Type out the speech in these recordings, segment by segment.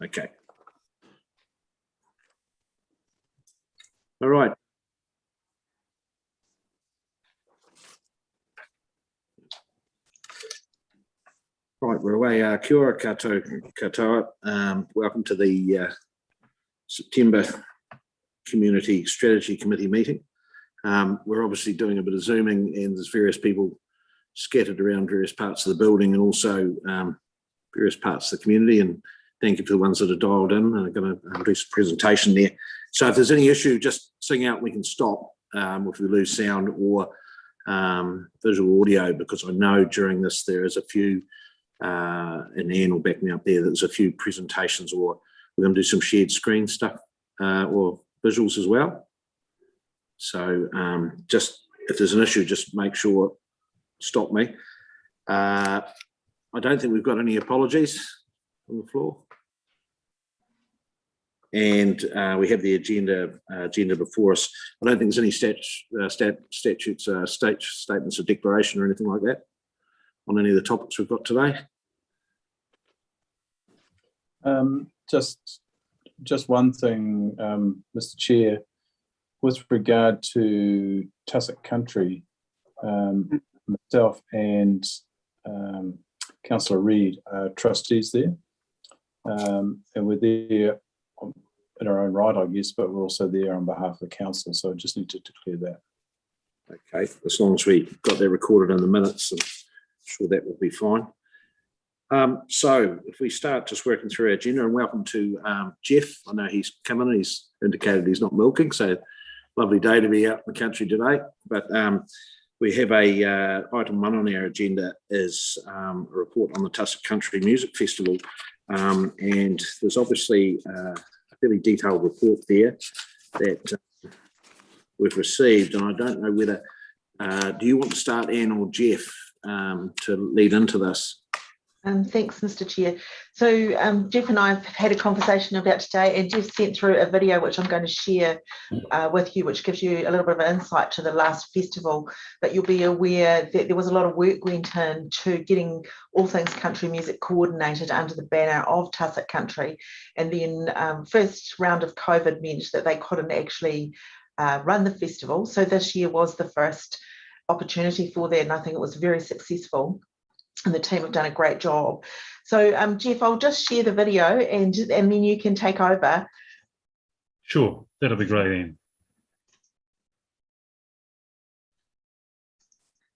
Okay. All right. Right, we're away. Kia ora katoa. Welcome to the September Community Strategy Committee meeting. We're obviously doing a bit of Zooming, and there's various people scattered around various parts of the building and also various parts of the community. And thank you for the ones that are dialed in. I'm going to do some presentation there. So if there's any issue, just sing out, we can stop if we lose sound or visual audio, because I know during this there is a few, and Anne will back me up there, there's a few presentations, or we're going to do some shared screen stuff or visuals as well. So just if there's an issue, just make sure, stop me. I don't think we've got any apologies on the floor. And we have the agenda before us. I don't think there's any statutes, statements of declaration or anything like that on any of the topics we've got today. Just one thing, Mr. Chair, with regard to Tusk Country, myself and Councillor Reid are trustees there, and we're there in our own right, I guess, but we're also there on behalf of the council, so I just need to declare that. Okay, as long as we got that recorded in the minutes, I'm sure that will be fine. So if we start just working through our agenda, and welcome to Jeff. I know he's coming, he's indicated he's not milking, so lovely day to be out in the country today. But we have a item 1 on our agenda is a report on the Tusk Country Music Festival, and there's obviously a fairly detailed report there that we've received, and I don't know whether do you want to start, Anne or Jeff, to lead into this? Thanks, Mr. Chair. So Jeff and I have had a conversation about today, and Jeff sent through a video which I'm going to share with you, which gives you a little bit of an insight to the last festival. But you'll be aware that there was a lot of work went into getting all things country music coordinated under the banner of Tusk Country. And then first round of COVID meant that they couldn't actually run the festival. So this year was the first opportunity for that, and I think it was very successful. And the team have done a great job. So Jeff, I'll just share the video and then you can take over. Sure, that'll be great, Anne.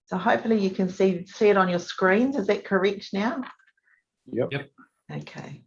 So hopefully you can see it on your screens. Is that correct now? Yep. Okay.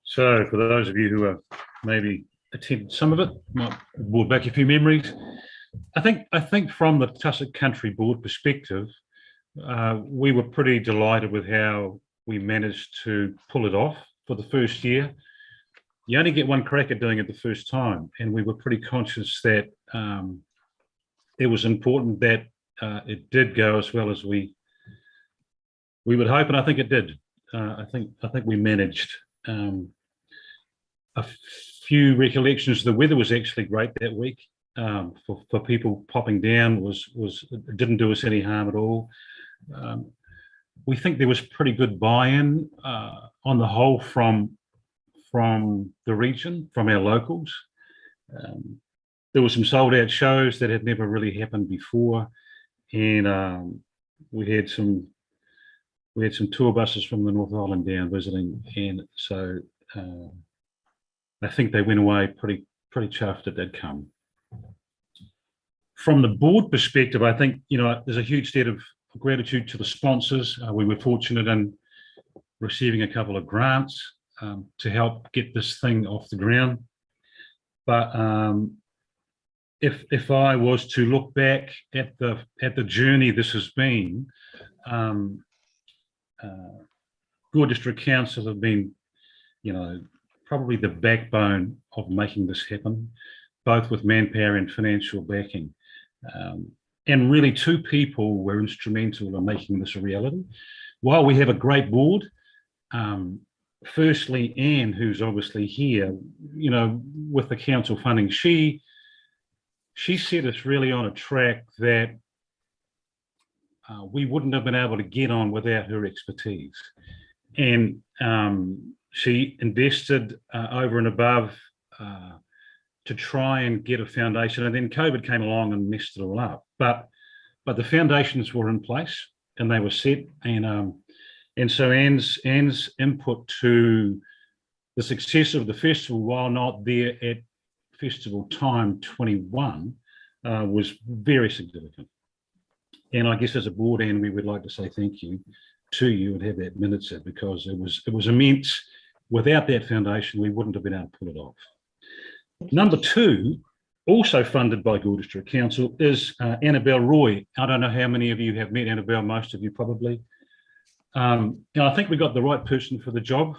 So for those of you who have maybe attended some of it, might brought back a few memories. I think from the Tusk Country Board perspective, we were pretty delighted with how we managed to pull it off for the first year. You only get one crack at doing it the first time, and we were pretty conscious that it was important that it did go as well as we would hope, and I think it did. I think we managed. a few recollections. The weather was actually great that week. For people popping down it didn't do us any harm at all. We think there was pretty good buy-in on the whole from the region, from our locals. There were some sold-out shows that had never really happened before, and we had some tour buses from the North Island down visiting, and so I think they went away pretty chuffed that they'd come. From the board perspective, I think, there's a huge debt of gratitude to the sponsors. We were fortunate in receiving a couple of grants to help get this thing off the ground. But if I was to look back at the journey this has been, Gore District Council have been, probably the backbone of making this happen, both with manpower and financial backing. And really, two people were instrumental in making this a reality. While we have a great board, firstly, Anne, who's obviously here, with the council funding, she set us really on a track that we wouldn't have been able to get on without her expertise. And she invested over and above to try and get a foundation, and then COVID came along and messed it all up. But the foundations were in place and they were set, and so Anne's input to the success of the festival, while not there at festival time 21, was very significant. And I guess as a board, Anne, we would like to say thank you to you and have that minute set, because it was immense. Without that foundation, we wouldn't have been able to pull it off. Number two, also funded by Gore District Council, is Annabel Roy. I don't know how many of you have met Annabel, most of you probably. I think we got the right person for the job.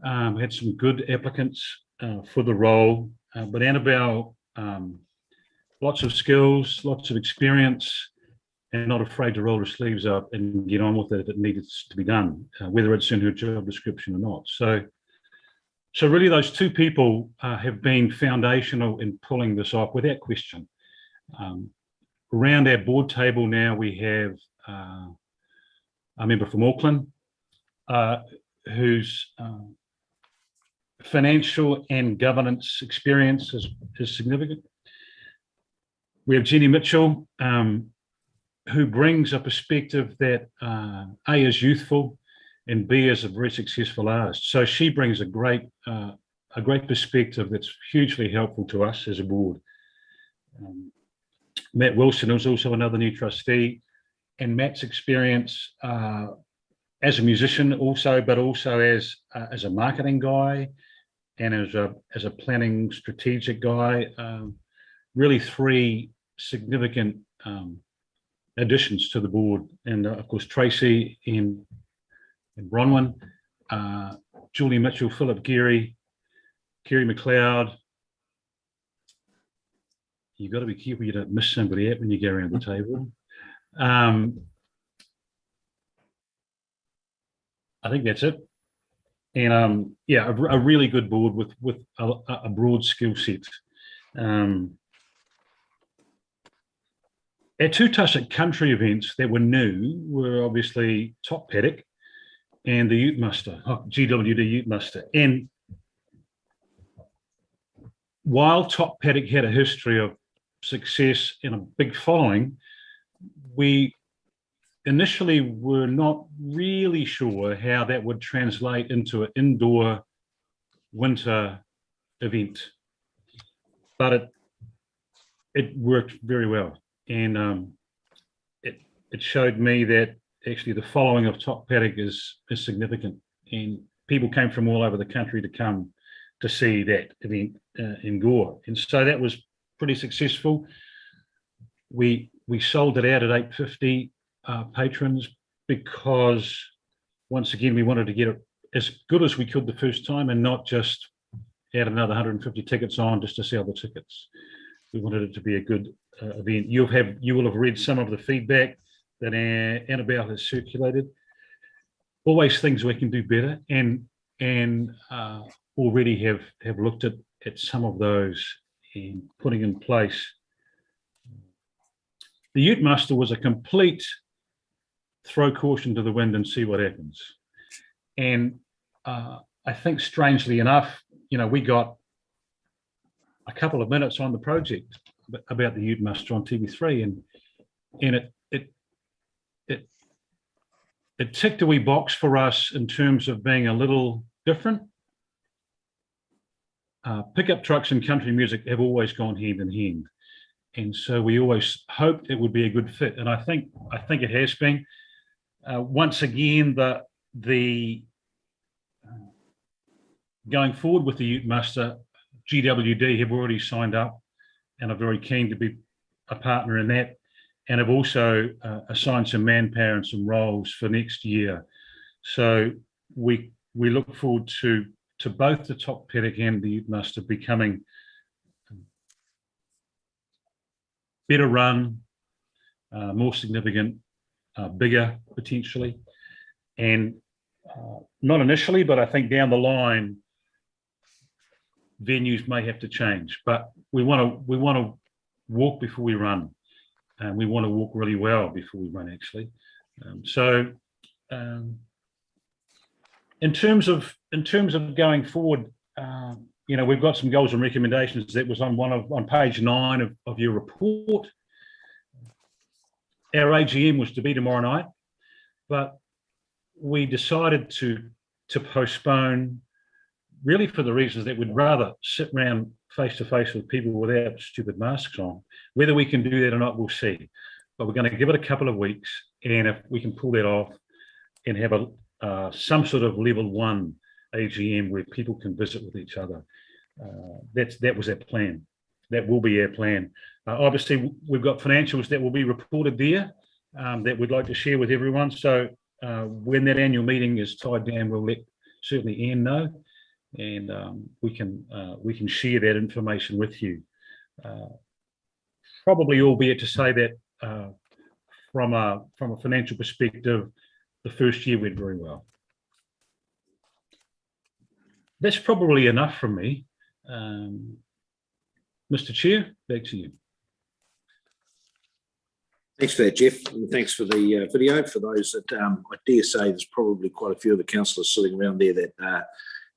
We had some good applicants for the role, but Annabel, lots of skills, lots of experience, and not afraid to roll her sleeves up and get on with it if it needed to be done, whether it's in her job description or not. So really those two people have been foundational in pulling this off without question. Around our board table now, we have a member from Auckland, whose financial and governance experience is significant. We have Jenny Mitchell, who brings a perspective that A, is youthful, and B, is a very successful artist. So she brings a great perspective that's hugely helpful to us as a board. Matt Wilson is also another new trustee, and Matt's experience as a musician also, but also as a marketing guy and as a planning strategic guy, really three significant additions to the board. And of course, Tracy and Bronwyn, Julie Mitchell, Philip Geary, Kerry McLeod. You've got to be careful you don't miss somebody out when you go around the table. I think that's it. And yeah, a really good board with a broad skill set. Our two Tusk Country events that were new were obviously Top Paddock and the Ute Muster, GWD Ute Muster. And while Top Paddock had a history of success and a big following, we initially were not really sure how that would translate into an indoor winter event, but it worked very well. And it showed me that actually the following of Top Paddock is significant, and people came from all over the country to come to see that event in Gore. And so that was pretty successful. We sold it out at 850 patrons, because once again, we wanted to get it as good as we could the first time and not just add another 150 tickets on just to sell the tickets. We wanted it to be a good event. You will have read some of the feedback that Annabel has circulated. Always things we can do better, and already have looked at some of those and putting in place. The Ute Muster was a complete throw caution to the wind and see what happens. And I think strangely enough, we got a couple of minutes on the project about the Ute Muster on TV3, and it ticked a wee box for us in terms of being a little different. Pickup trucks and country music have always gone hand in hand, and so we always hoped it would be a good fit, and I think it has been. Once again, the going forward with the Ute Muster, GWD have already signed up and are very keen to be a partner in that, and have also assigned some manpower and some roles for next year. So we look forward to both the Top Paddock and the Ute Muster becoming better run, more significant, bigger potentially, and not initially, but I think down the line, venues may have to change. But we want to walk before we run, and we want to walk really well before we run, actually. In terms of going forward, we've got some goals and recommendations that was on page 9 of your report. Our AGM was to be tomorrow night, but we decided to postpone, really for the reasons that we'd rather sit around face to face with people without stupid masks on. Whether we can do that or not, we'll see. But we're going to give it a couple of weeks, and if we can pull that off and have some sort of level 1 AGM where people can visit with each other, that was our plan. That will be our plan. Obviously, we've got financials that will be reported there that we'd like to share with everyone. So when that annual meeting is tied down, we'll let certainly Anne know, and we can share that information with you. Probably, albeit to say that from a financial perspective, the first year went very well. That's probably enough from me. Mr. Chair, back to you. Thanks for that, Jeff, and thanks for the video. For those that I dare say there's probably quite a few of the councillors sitting around there that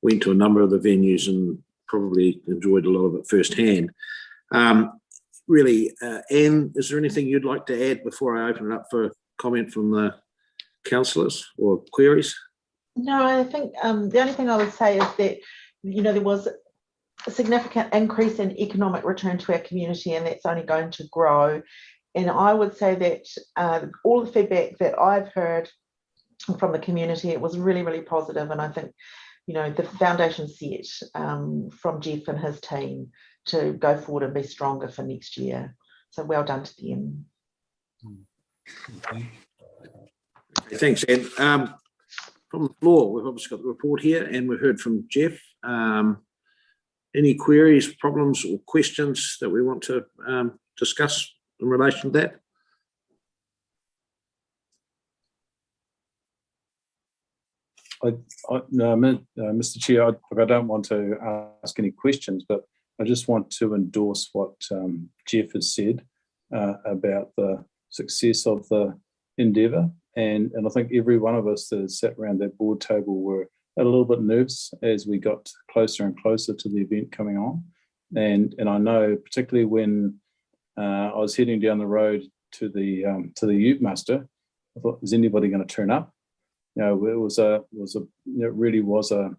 went to a number of the venues and probably enjoyed a lot of it firsthand. Really, Anne, is there anything you'd like to add before I open it up for comment from the councillors or queries? No, I think the only thing I would say is that, there was a significant increase in economic return to our community, and that's only going to grow. And I would say that all the feedback that I've heard from the community, it was really, really positive. And I think, the foundation set from Jeff and his team to go forward and be stronger for next year. So well done to them. Okay, thanks, Anne. From the floor, we've obviously got the report here, and we've heard from Jeff. Any queries, problems, or questions that we want to discuss in relation to that? No, Mr. Chair, I don't want to ask any questions, but I just want to endorse what Jeff has said about the success of the endeavour. And I think every one of us that sat around that board table were a little bit nervous as we got closer and closer to the event coming on. And I know particularly when I was heading down the road to the Ute Muster, I thought, is anybody going to turn up? It really was a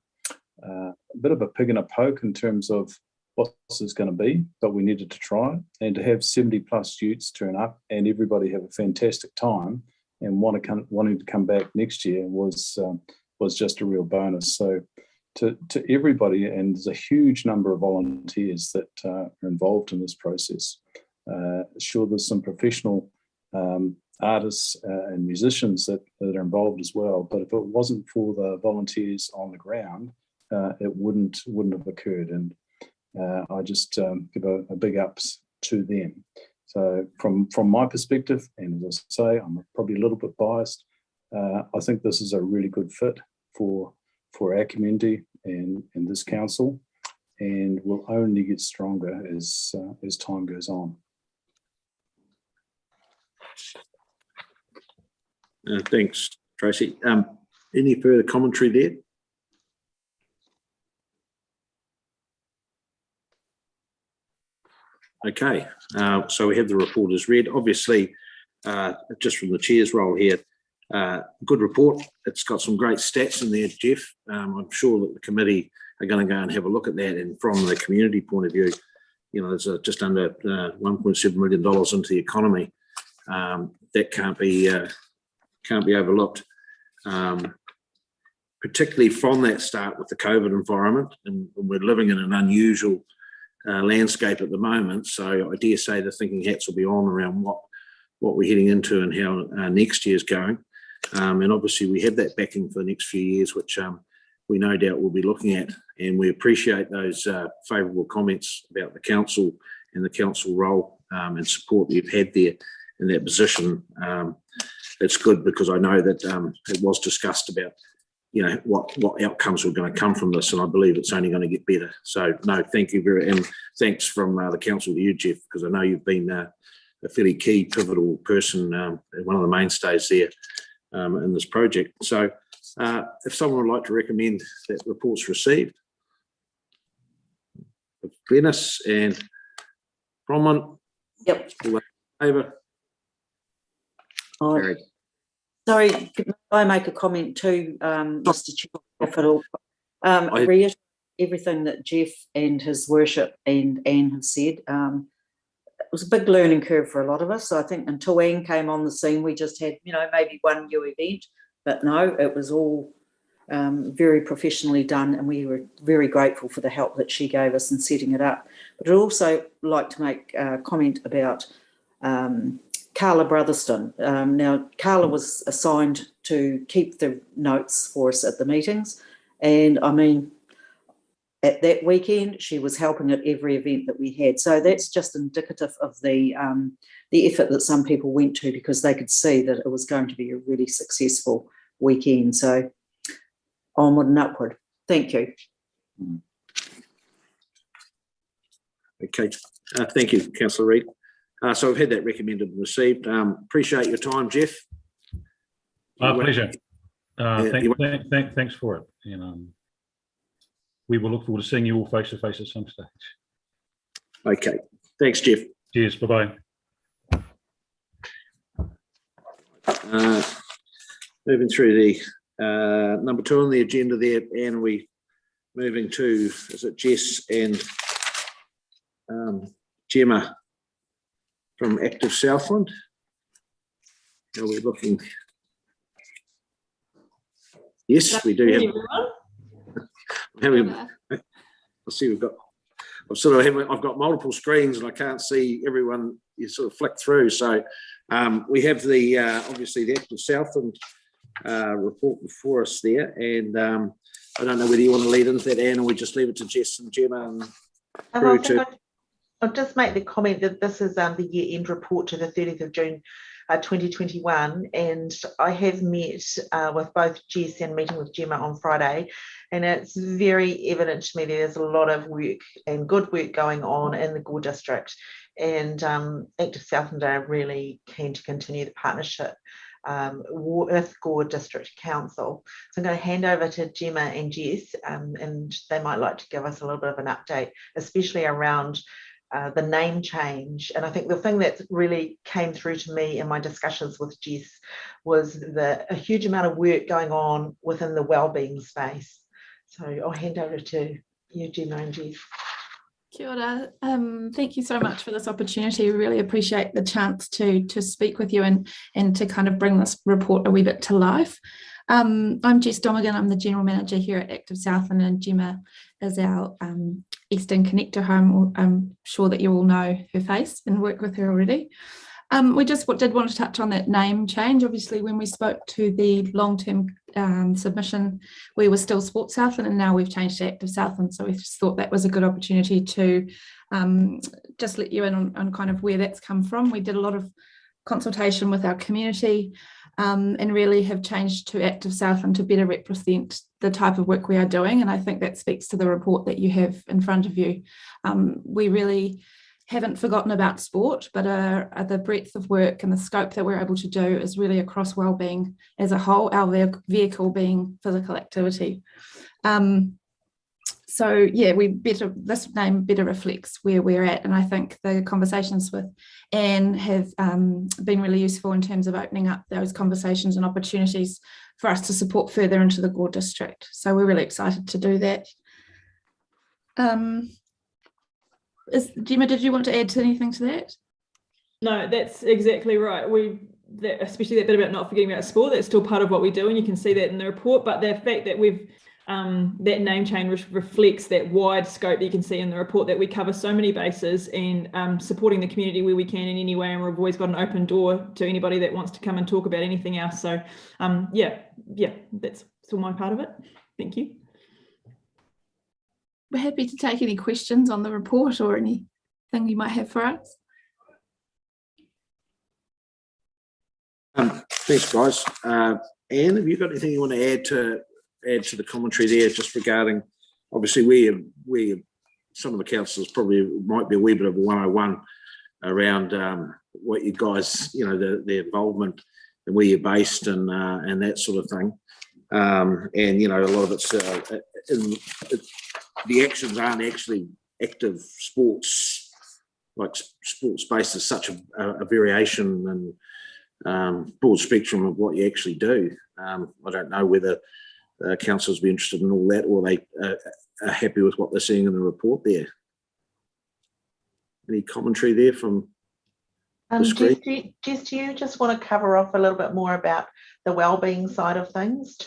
bit of a pig in a poke in terms of what this is going to be, but we needed to try. And to have 70+ Utes turn up and everybody have a fantastic time and wanting to come back next year was just a real bonus. So to everybody, and there's a huge number of volunteers that are involved in this process. Sure, there's some professional artists and musicians that are involved as well, but if it wasn't for the volunteers on the ground, it wouldn't have occurred. And I just give a big ups to them. So from my perspective, and as I say, I'm probably a little bit biased, I think this is a really good fit for our community in this council, and will only get stronger as time goes on. Thanks, Tracy. Any further commentary there? Okay, so we have the report as read. Obviously, just from the chair's role here, good report. It's got some great stats in there, Jeff. I'm sure that the committee are going to go and have a look at that. And from the community point of view, you know, there's just under $1.7 million into the economy. That can't be overlooked. Particularly from that start with the COVID environment, and we're living in an unusual landscape at the moment. So I dare say the thinking hats will be on around what we're heading into and how next year's going. And obviously we have that backing for the next few years, which we no doubt will be looking at. And we appreciate those favourable comments about the council and the council role and support that you've had there in that position. It's good because I know that it was discussed about, you know, what outcomes were going to come from this, and I believe it's only going to get better. So no, thank you very, and thanks from the council to you, Jeff, because I know you've been a fairly key, pivotal person, one of the mainstays there in this project. So if someone would like to recommend that report's received, Venice and Procurement. Yep. All in favour? Oh, Carried. sorry, could I make a comment too, Mr. Chair, if at all? I- Reiterate everything that Jeff and his worship and Anne have said. It was a big learning curve for a lot of us. So I think until Anne came on the scene, we just had, you know, maybe one new event, but no, it was all very professionally done, and we were very grateful for the help that she gave us in setting it up. But I'd also like to make a comment about Carla Brotherston. Now, Carla was assigned to keep the notes for us at the meetings, and I mean, at that weekend, she was helping at every event that we had. So that's just indicative of the effort that some people went to, because they could see that it was going to be a really successful weekend. So onward and upward. Thank you. Okay, thank you, Councillor Reid. So we've had that recommended and received. Appreciate your time, Jeff. My pleasure. Yeah, Thanks for it. And we will look forward to seeing you all face to face at some stage. Okay, thanks, Jeff. Cheers. Bye bye. Moving through the number 2 on the agenda there, and we moving to, is it Jess and Gemma from Active Southland? Are we looking? Yes, we do have. I see we've got. I've got multiple screens and I can't see everyone. You sort of flick through. So we have the obviously the Active Southland report before us there, and I don't know whether you want to lead into that, Anne, or we just leave it to Jess and Gemma. And I'll just make the comment that this is the year-end report to the 30th of June 2021, and I have met with both Jess and meeting with Gemma on Friday, and it's very evident to me there's a lot of work and good work going on in the Gore district, and Active Southland are really keen to continue the partnership with Gore District Council. So I'm going to hand over to Gemma and Jess, and they might like to give us a little bit of an update, especially around the name change. And I think the thing that really came through to me in my discussions with Jess was a huge amount of work going on within the wellbeing space. So I'll hand over to you, Gemma and Jess. Kia ora. Thank you so much for this opportunity. We really appreciate the chance to speak with you and to kind of bring this report a wee bit to life. I'm Jess Domigan. I'm the General Manager here at Active Southland, and Gemma is our Eastern Connector home. I'm sure that you all know her face and work with her already. We just did want to touch on that name change. Obviously, when we spoke to the long-term submission, we were still Sport Southland, and now we've changed to Active Southland. So we just thought that was a good opportunity to just let you in on kind of where that's come from. We did a lot of consultation with our community. and really have changed to Active Southland to better represent the type of work we are doing. And I think that speaks to the report that you have in front of you. We really haven't forgotten about sport, but the breadth of work and the scope that we're able to do is really across wellbeing as a whole, our vehicle being physical activity. So yeah, this name better reflects where we're at, and I think the conversations with Anne have been really useful in terms of opening up those conversations and opportunities for us to support further into the Gore district. So we're really excited to do that. Gemma, did you want to add to anything to that? No, that's exactly right. Especially that bit about not forgetting about sport, that's still part of what we do, and you can see that in the report. But the fact that we've that name change reflects that wide scope that you can see in the report, that we cover so many bases and supporting the community where we can in any way, and we've always got an open door to anybody that wants to come and talk about anything else. So yeah, that's still my part of it. Thank you. We're happy to take any questions on the report or anything you might have for us. Thanks, guys. Anne, have you got anything you want to add to the commentary there, just regarding, obviously we some of the councillors probably might be a wee bit of a 101 around what you guys, the involvement and where you're based and that sort of thing. And a lot of it's the actions aren't actually active sports, like sports space is such a variation and broad spectrum of what you actually do. I don't know whether councillors be interested in all that, or they are happy with what they're seeing in the report there. Any commentary there from the screen? Jess, do you just want to cover off a little bit more about the wellbeing side of things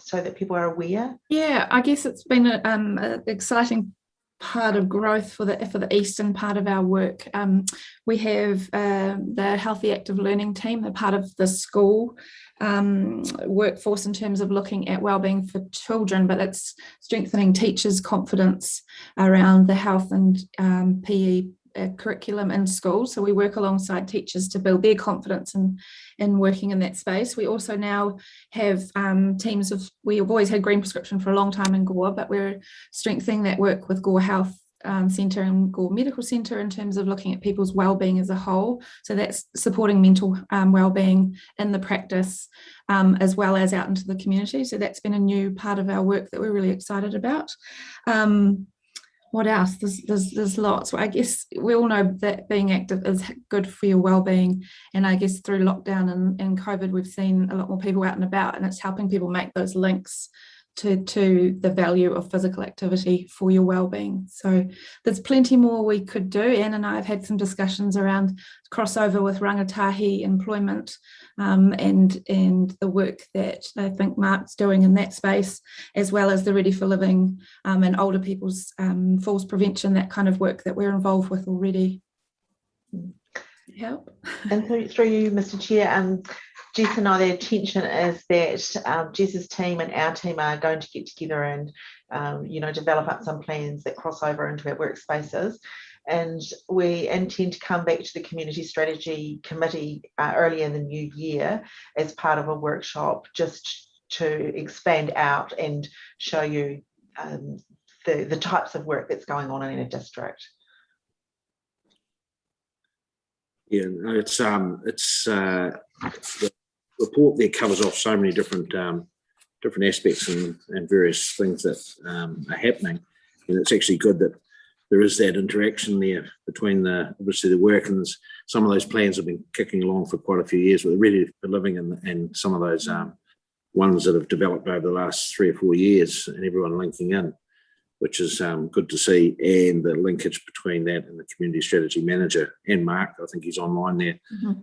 so that people are aware? Yeah, I guess it's been an exciting part of growth for the eastern part of our work. We have the Healthy Active Learning team. They're part of the school workforce in terms of looking at wellbeing for children, but it's strengthening teachers' confidence around the health and PE curriculum in schools. So we work alongside teachers to build their confidence in working in that space. We also now have teams of, we've always had green prescription for a long time in Gore, but we're strengthening that work with Gore Health Centre and Gore Medical Centre in terms of looking at people's wellbeing as a whole. So that's supporting mental wellbeing in the practice as well as out into the community. So that's been a new part of our work that we're really excited about. What else? There's lots. I guess we all know that being active is good for your well-being, and I guess through lockdown and COVID, we've seen a lot more people out and about, and it's helping people make those links to the value of physical activity for your well-being. So there's plenty more we could do. Anne and I have had some discussions around crossover with rangatahi employment and the work that I think Mark's doing in that space, as well as the Ready for Living and older people's falls prevention, that kind of work that we're involved with already. Help. And through you, Mr. Chair, Jess and I, the intention is that Jess's team and our team are going to get together and, develop up some plans that cross over into our workspaces. And we intend to come back to the Community Strategy Committee early in the new year as part of a workshop, just to expand out and show you the types of work that's going on in a district. Yeah, it's the report there covers off so many different aspects and various things that are happening, and it's actually good that there is that interaction there between obviously the work, and some of those plans have been kicking along for quite a few years with Ready for Living and some of those ones that have developed over the last 3 or 4 years, and everyone linking in, which is good to see, and the linkage between that and the Community Strategy Manager and Mark. I think he's online there. Mm-hmm.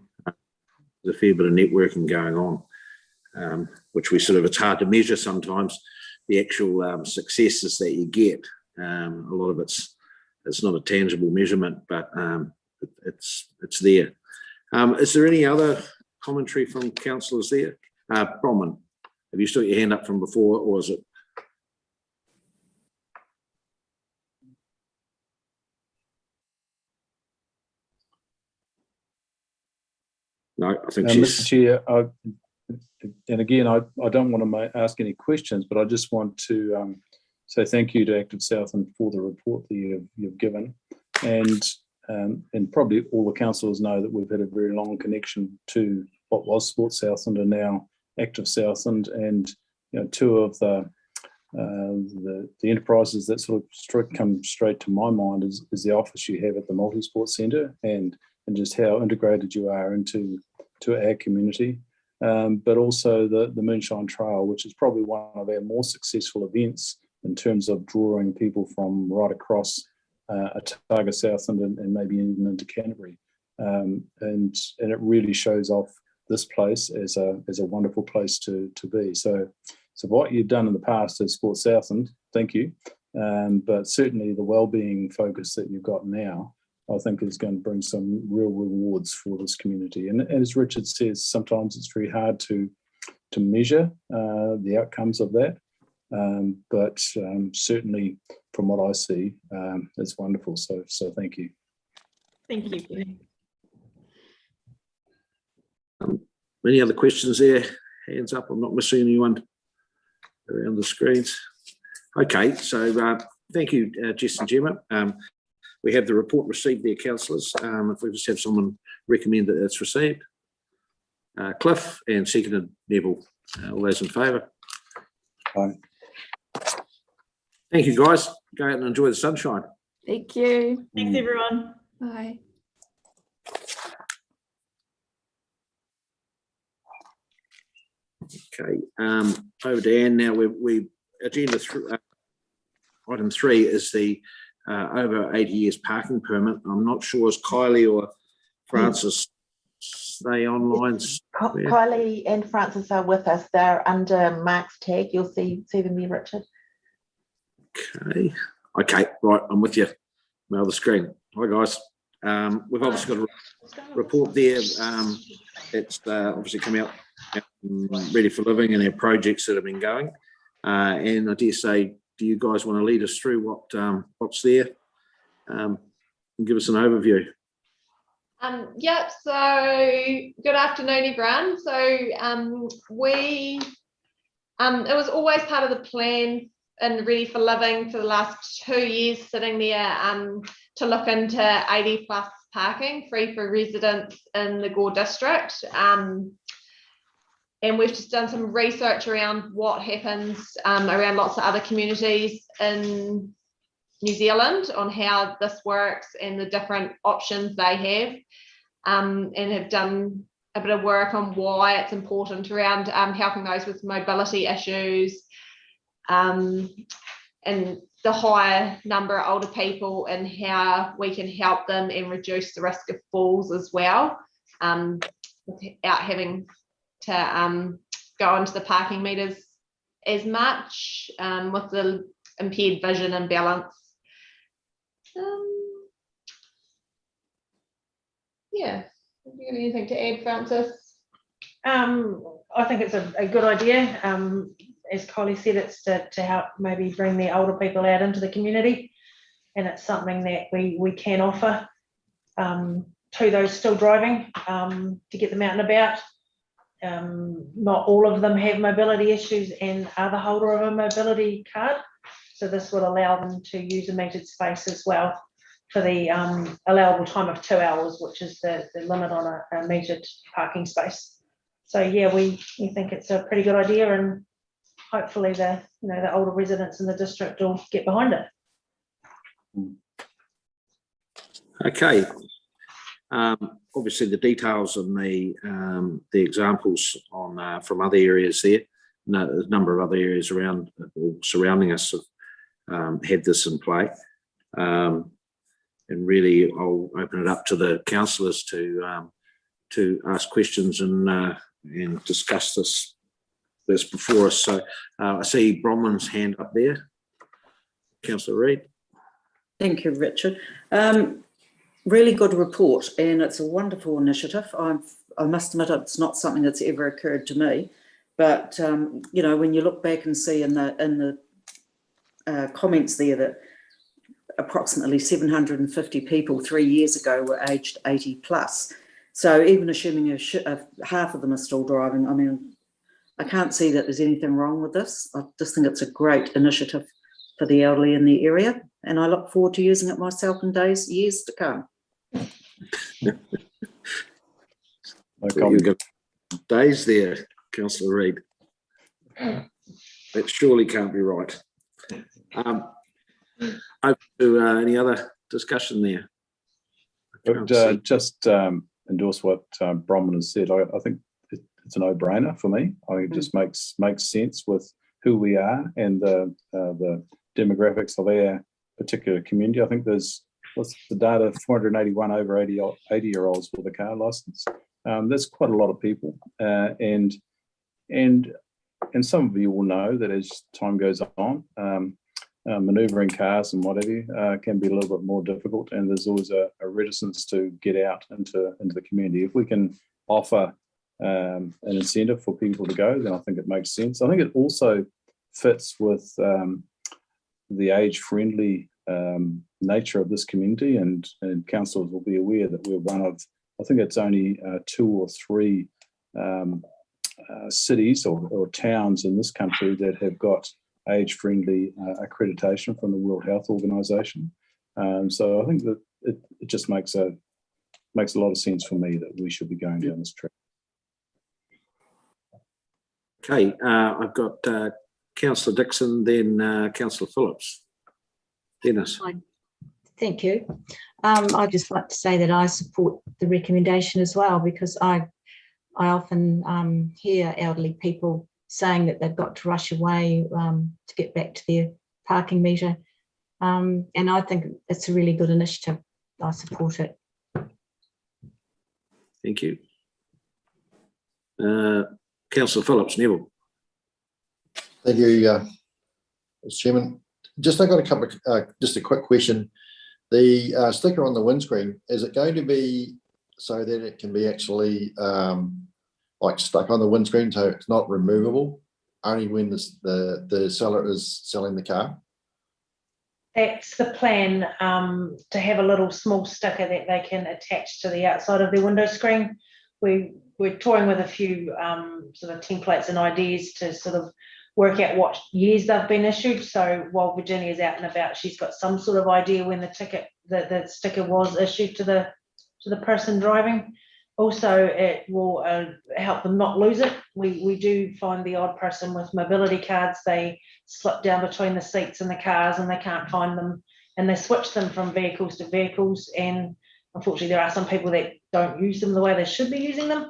There's a fair bit of networking going on, which it's hard to measure sometimes, the actual successes that you get. A lot of it's not a tangible measurement, but it's there. Is there any other commentary from councillors there? Bronwyn, have you still got your hand up from before, or is it? No, I think Mr. Chair, and again, I don't want to ask any questions, but I just want to say thank you to Active Southland for the report that you've given, and probably all the councillors know that we've had a very long connection to what was Sports Southland and now Active Southland, and two of the enterprises that sort of come straight to my mind is the office you have at the Multisport Centre, and just how integrated you are into our community, but also the Moonshine Trail, which is probably one of our more successful events in terms of drawing people from right across Otago, Southland, and maybe even into Canterbury, and it really shows off this place as a wonderful place to be. So what you've done in the past as Sports Southland, thank you, but certainly the wellbeing focus that you've got now, I think is going to bring some real rewards for this community. And as Richard says, sometimes it's very hard to measure the outcomes of that, but certainly from what I see, it's wonderful. So thank you. Thank you, Kenny. Any other questions there? Hands up. I'm not missing anyone around the screens. Okay, so thank you, Jess and Gemma. We have the report received there, councillors. If we just have someone recommend that it's received. Cliff, and seconded Neville. All those in favour? Aye. Thank you, guys. Go out and enjoy the sunshine. Thank you. Thanks, everyone. Bye. Okay, over to Anne now. We agenda item 3 is the over 80 years parking permit. I'm not sure is Kylie or Francis they online. Kylie and Francis are with us. They're under Mark's tag. You'll see them there, Richard. Okay, right. I'm with you. Now the screen. Hi guys. We've obviously got a report there. It's obviously come out ready for living and our projects that have been going. And I dare say, do you guys want to lead us through what's there and give us an overview? Yep, so good afternoon, everyone. So it was always part of the plan and ready for living for the last 2 years, sitting there to look into 80 plus parking free for residents in the Gore district. And we've just done some research around what happens around lots of other communities in New Zealand on how this works and the different options they have, and have done a bit of work on why it's important around helping those with mobility issues, and the higher number of older people and how we can help them and reduce the risk of falls as well, without having to go into the parking meters as much, with the impaired vision and balance. Yeah, do you have anything to add, Francis? I think it's a good idea. As Kylie said, it's to help maybe bring the older people out into the community, and it's something that we can offer to those still driving, to get them out and about. Not all of them have mobility issues and are the holder of a mobility card, so this will allow them to use a metered space as well for the allowable time of 2 hours, which is the limit on a metered parking space. So yeah, we think it's a pretty good idea, and hopefully the older residents in the district will get behind it. Okay. Obviously, the details and the examples on from other areas there. A number of other areas around or surrounding us have had this in play. And really, I'll open it up to the councillors to ask questions and discuss this before us. So I see Bronwyn's hand up there. Councillor Reid. Thank you, Richard. Really good report, and it's a wonderful initiative. I must admit, it's not something that's ever occurred to me, but when you look back and see in the comments there that approximately 750 people 3 years ago were aged 80 plus. So even assuming half of them are still driving, I mean, I can't see that there's anything wrong with this. I just think it's a great initiative for the elderly in the area, and I look forward to using it myself in years to come. No You've comment. got days there, Councillor Reid. That surely can't be right. Over to any other discussion there? I would just endorse what Bronwyn has said. I think it's a no-brainer for me. I think it just makes sense with who we are and the demographics of our particular community. I think there's, what's the data, 481 over 80-year-olds with a car license. That's quite a lot of people, and some of you will know that as time goes on, manoeuvring cars and whatever can be a little bit more difficult, and there's always a reticence to get out into the community. If we can offer an incentive for people to go, then I think it makes sense. I think it also fits with the age-friendly nature of this community, and councillors will be aware that we're one of, I think it's only 2 or 3 cities or towns in this country that have got age-friendly accreditation from the World Health Organization. So I think that it just makes a lot of sense for me that we should be going down this track. Okay, I've got Councillor Dixon, then Councillor Phillips. Dennis. Thank you. I'd just like to say that I support the recommendation as well, because I often hear elderly people saying that they've got to rush away to get back to their parking meter. And I think it's a really good initiative. I support it. Thank you. Councillor Phillips, Neville. Thank you, Mr. Chairman. Just I've got a couple of, just a quick question. The sticker on the windscreen, is it going to be so that it can be actually like stuck on the windscreen, so it's not removable only when the seller is selling the car? That's the plan, to have a little small sticker that they can attach to the outside of their window screen. We're toying with a few sort of templates and ideas to sort of work out what years they've been issued. So while Virginia's out and about, she's got some sort of idea when the sticker was issued to the person driving. Also, it will help them not lose it. We do find the odd person with mobility cards, they slip down between the seats in the cars and they can't find them, and they switch them from vehicles to vehicles, and unfortunately there are some people that don't use them the way they should be using them.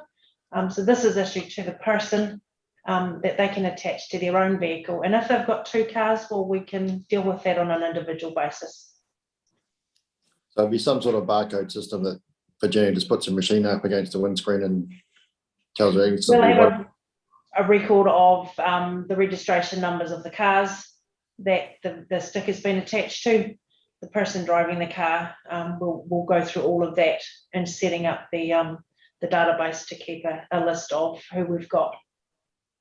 So this is issued to the person that they can attach to their own vehicle, and if they've got 2 cars, well, we can deal with that on an individual basis. So it'd be some sort of barcode system that Virginia just puts a machine up against the windscreen and tells her instantly. We'll have a record of the registration numbers of the cars that the sticker's been attached to. The person driving the car will go through all of that and setting up the database to keep a list of who we've got.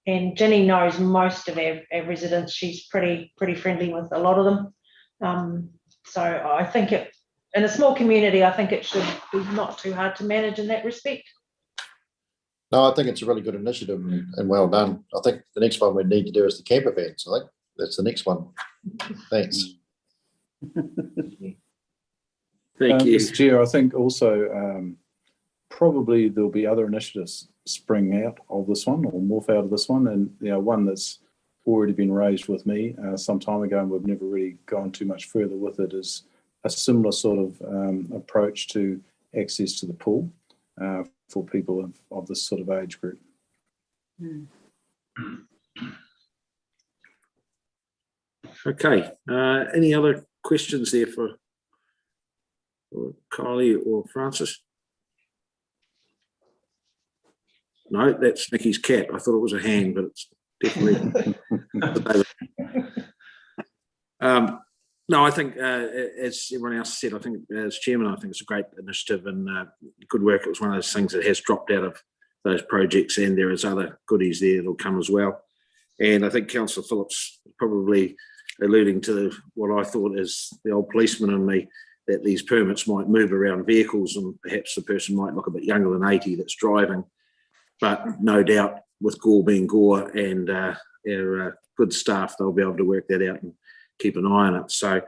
And Ginny knows most of our residents. She's pretty friendly with a lot of them. So I think in a small community, I think it should be not too hard to manage in that respect. No, I think it's a really good initiative and well done. I think the next one we need to do is the camper vans. I think that's the next one. Thanks. Thank you. Mr. Chair, I think also probably there'll be other initiatives spring out of this one or morph out of this one, and one that's already been raised with me some time ago, and we've never really gone too much further with it, is a similar sort of approach to access to the pool for people of this sort of age group. Okay, any other questions there for Kylie or Francis? No, that's Nikki's cat. I thought it was a hand, but it's definitely. No, I think as everyone else said, I think as chairman, I think it's a great initiative and good work. It was one of those things that has dropped out of those projects, and there is other goodies there that'll come as well. And I think Councillor Phillips probably alluding to what I thought is the old policeman in me, that these permits might move around vehicles and perhaps the person might look a bit younger than 80 that's driving. But no doubt with Gore being Gore and our good staff, they'll be able to work that out and keep an eye on it. So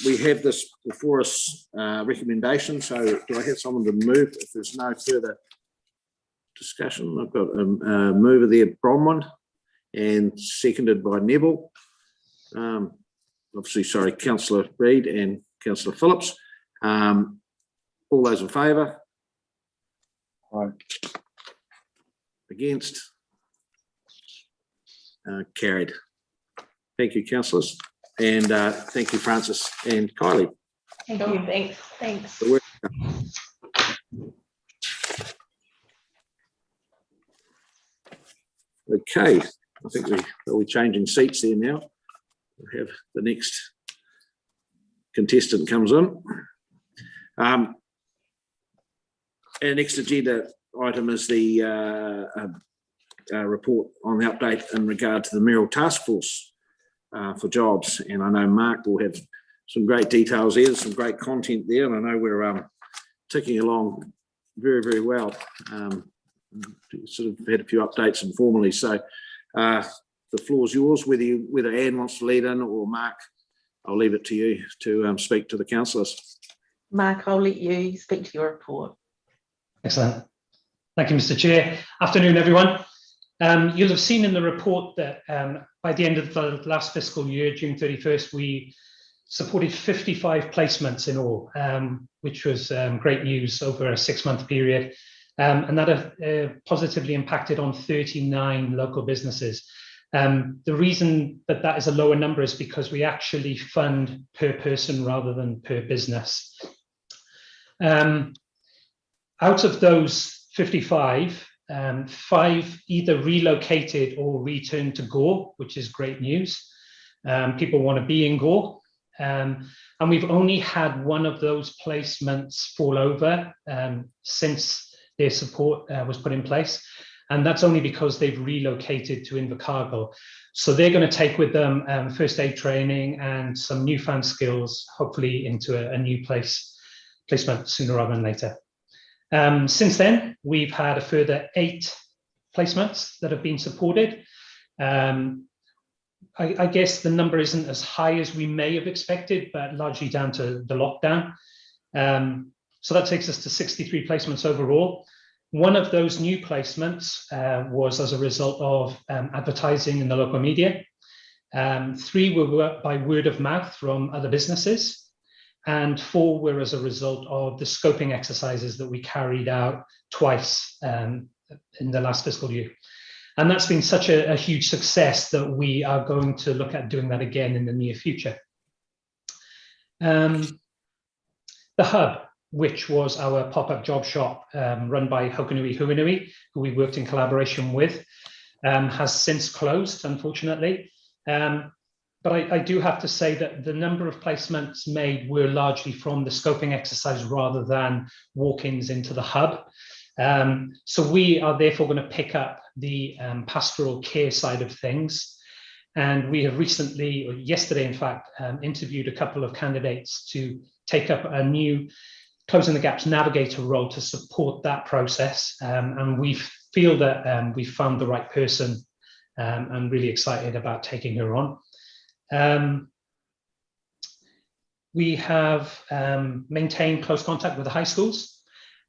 we have this before us recommendation. So do I have someone to move if there's no further discussion? I've got a mover there, Bronwyn, and seconded by Neville. Obviously, sorry, Councillor Reid and Councillor Phillips. All those in favour? Aye. Against? Carried. Thank you, councillors, and thank you, Francis and Kylie. Thank you. Thanks. Thanks. Okay, I think we're changing seats there now. We'll have the next contestant comes in. Our next agenda item is the report on the update in regard to the Mural Task Force for Jobs. And I know Mark will have some great details there, some great content there, and I know we're ticking along very, very well. Sort of had a few updates informally. So the floor's yours, whether Anne wants to lead in or Mark, I'll leave it to you to speak to the councillors. Mark, I'll let you speak to your report. Excellent. Thank you, Mr. Chair. Afternoon, everyone. You'll have seen in the report that by the end of the last fiscal year, June 31st, we supported 55 placements in all, which was great news over a 6-month period. And that positively impacted on 39 local businesses. The reason that that is a lower number is because we actually fund per person rather than per business. Out of those 55, 5 either relocated or returned to Gore, which is great news. People want to be in Gore. And we've only had one of those placements fall over since their support was put in place. And that's only because they've relocated to Invercargill. So they're going to take with them first aid training and some newfound skills, hopefully into a new placement sooner rather than later. Since then, we've had a further 8 placements that have been supported. I guess the number isn't as high as we may have expected, but largely down to the lockdown. So that takes us to 63 placements overall. One of those new placements was as a result of advertising in the local media. 3 were by word of mouth from other businesses, and 4 were as a result of the scoping exercises that we carried out twice in the last fiscal year. And that's been such a huge success that we are going to look at doing that again in the near future. The Hub, which was our pop-up job shop run by Hokanui Huanui, who we worked in collaboration with, has since closed, unfortunately. But I do have to say that the number of placements made were largely from the scoping exercise rather than walk-ins into the Hub. So we are therefore going to pick up the pastoral care side of things. And we have recently, or yesterday in fact, interviewed a couple of candidates to take up a new Closing the Gaps navigator role to support that process. And we feel that we've found the right person. I'm really excited about taking her on. We have maintained close contact with the high schools,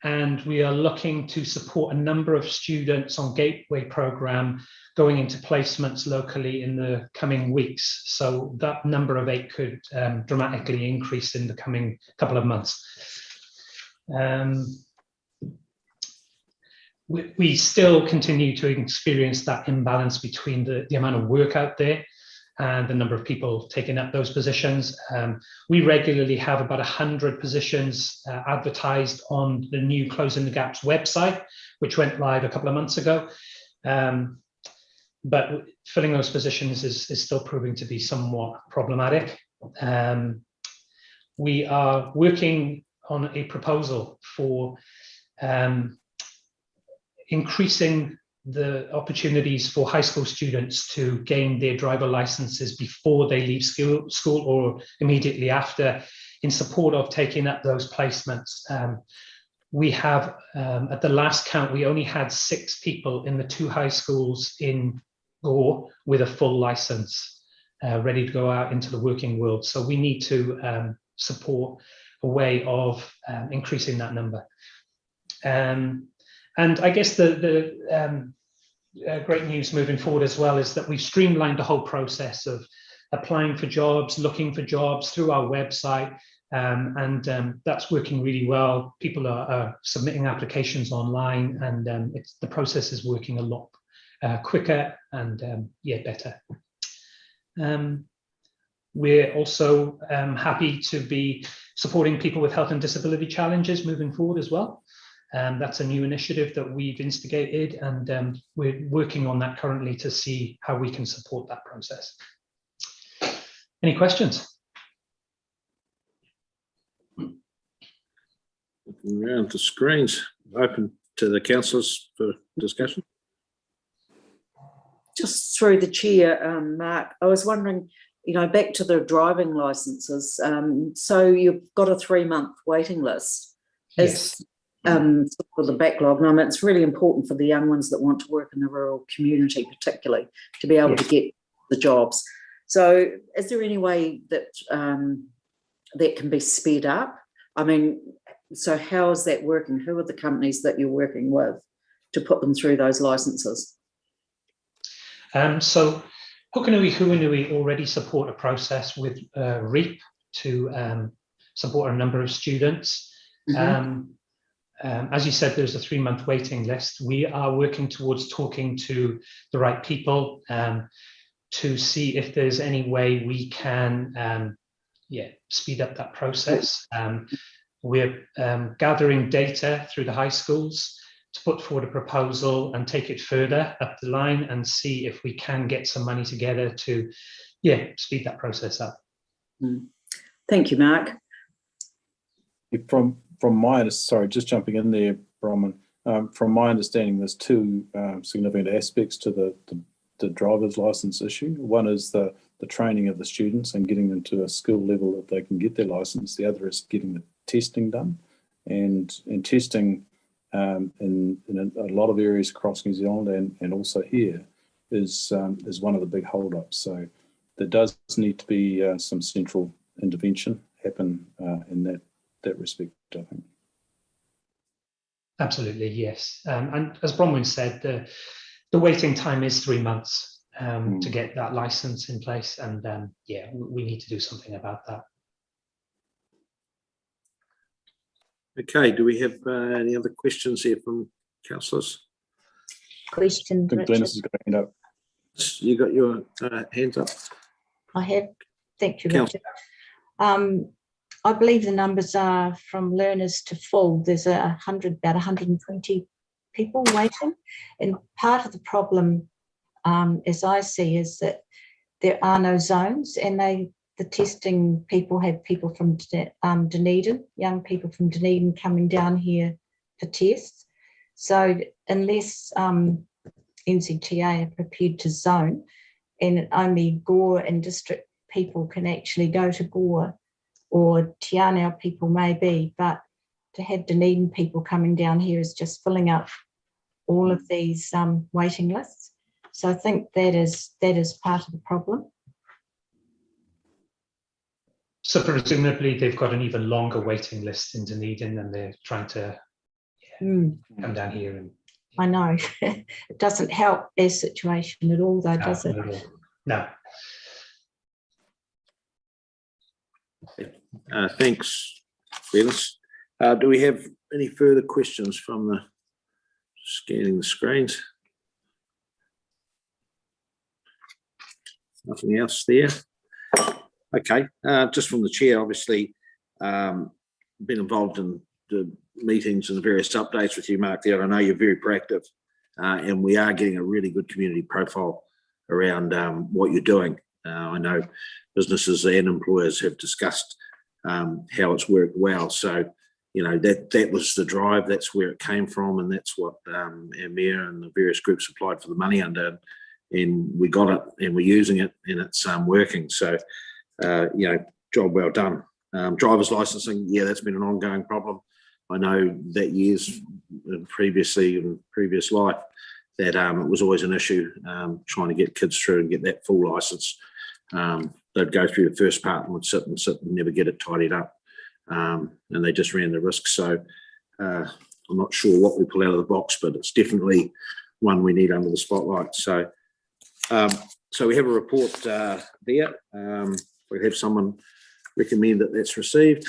and we are looking to support a number of students on Gateway programme going into placements locally in the coming weeks. So that number of 8 could dramatically increase in the coming couple of months. We still continue to experience that imbalance between the amount of work out there and the number of people taking up those positions. We regularly have about 100 positions advertised on the new Closing the Gaps website, which went live a couple of months ago. But filling those positions is still proving to be somewhat problematic. We are working on a proposal for increasing the opportunities for high school students to gain their driver licenses before they leave school or immediately after, in support of taking up those placements. we have, at the last count, we only had 6 people in the 2 high schools in Gore with a full license, ready to go out into the working world. So we need to support a way of increasing that number. And I guess the great news moving forward as well is that we've streamlined the whole process of applying for jobs, looking for jobs through our website, and that's working really well. People are submitting applications online, and the process is working a lot quicker and yeah, better. We're also happy to be supporting people with health and disability challenges moving forward as well. That's a new initiative that we've instigated, and we're working on that currently to see how we can support that process. Any questions? Looking around the screens, open to the councillors for discussion. Just through the chair, Mark, I was wondering, you know, back to the driving licenses. So you've got a 3-month waiting list. Yes. For the backlog. And I mean, it's really important for the young ones that want to work in the rural community, particularly, to be able to get the jobs. So is there any way that that can be sped up? I mean, so how is that working? Who are the companies that you're working with to put them through those licenses? So Hukanui Huanui already support a process with REAP to support a number of students. As you said, there's a 3-month waiting list. We are working towards talking to the right people to see if there's any way we can speed up that process. We're gathering data through the high schools to put forward a proposal and take it further up the line and see if we can get some money together to speed that process up. Thank you, Mark. From my, sorry, just jumping in there, Bronwyn, from my understanding, there's 2 significant aspects to the driver's license issue. One is the training of the students and getting them to a skill level that they can get their license. The other is getting the testing done. And testing in a lot of areas across New Zealand and also here is one of the big holdups. So there does need to be some central intervention happen in that respect, I think. Absolutely, yes. And as Bronwyn said, the waiting time is 3 months to get that license in place, and we need to do something about that. Okay, do we have any other questions here from councillors? Question. I think Glenys has got a hand up. You got your hands up? I have. Thank you, Councillor. Richard. I believe the numbers are from learners to full. There's about 120 people waiting. And part of the problem, as I see, is that there are no zones, and the testing people have people from Dunedin, young people from Dunedin coming down here for tests. So unless NZTA are prepared to zone, and only Gore and district people can actually go to Gore, or Te Anau people may be, but to have Dunedin people coming down here is just filling up all of these waiting lists. So I think that is part of the problem. So presumably they've got an even longer waiting list in Dunedin, and they're trying to come down here. And I know. It doesn't help their situation at all, though, does it? No. Thanks, Glenys. Do we have any further questions from the scanning the screens? Nothing else there. Okay, just from the chair, obviously, been involved in the meetings and the various updates with you, Mark, there. I know you're very proactive, and we are getting a really good community profile around what you're doing. I know businesses and employers have discussed how it's worked well. So, you know, that was the drive, that's where it came from, and that's what our mayor and the various groups applied for the money under, and we got it, and we're using it, and it's working. So, you know, job well done. Driver's licensing, yeah, that's been an ongoing problem. I know that years previously in previous life that it was always an issue trying to get kids through and get that full license. They'd go through the first part and would sit and never get it tidied up, and they just ran the risk. So I'm not sure what we pull out of the box, but it's definitely one we need under the spotlight. So so we have a report there. We have someone recommend that that's received.